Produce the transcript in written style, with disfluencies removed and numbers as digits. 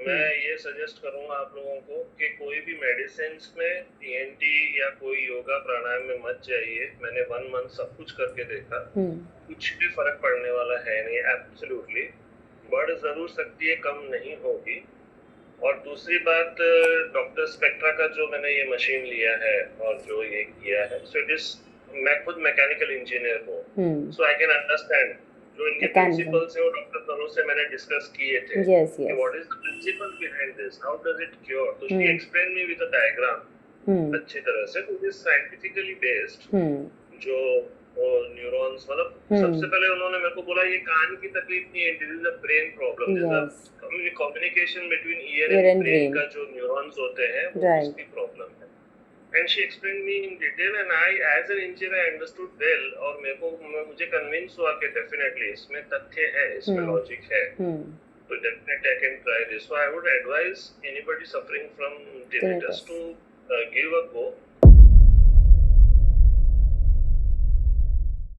मैं ये सजेस्ट करूंगा आप लोगों को कि कोई भी मेडिसिन में ईएनटी या कोई योगा प्राणायाम में मत जाइए। मैंने 1 मंथ सब कुछ करके देखा, कुछ भी फर्क पड़ने वाला है नहीं। एब्सोल्युटली बढ़ जरूर सकती है, कम नहीं होगी। और दूसरी बात, डॉक्टर स्पेक्ट्रा का जो मैंने ये मशीन लिया है और जो ये किया है, सो इट इज, मैं खुद मैकेनिकल इंजीनियर हूँ, सो आई कैन अंडरस्टैंड जो इनके प्रिंसिपल्स है वो डॉक्टर तनु से मैंने डिस्कस किए थे कि what is the principle behind this, how does it cure. तो she explain me with a diagram अच्छी तरह से। तो दिस साइंटिफिकली बेस्ड जो न्यूरॉन्स, मतलब सबसे पहले उन्होंने मेरे को बोला ये कान की तकलीफ नहीं है, it is a brain problem, communication between year and brain का जो न्यूरॉन्स होते हैं वो उसकी प्रॉब्लम है। And she explained me in detail and I as an engineer I understood well, और मुझे कन्विंस हुआ कि डेफिनेटली इसमें तथ्य है, इसमें लॉजिक है, तो definitely I can try this. So I would advise anybody suffering from tinnitus to give a go.